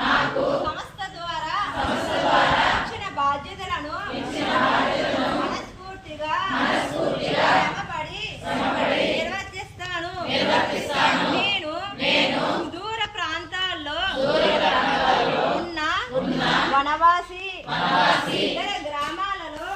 నాకు సంస్థ ద్వారా ఇచ్చిన బాధ్యతలను మనస్ఫూర్తిగా శ్రమపడి నిర్వర్తిస్తాను. నేను దూర ప్రాంతాల్లో ఉన్న వనవాసి ఇతర గ్రామాలలో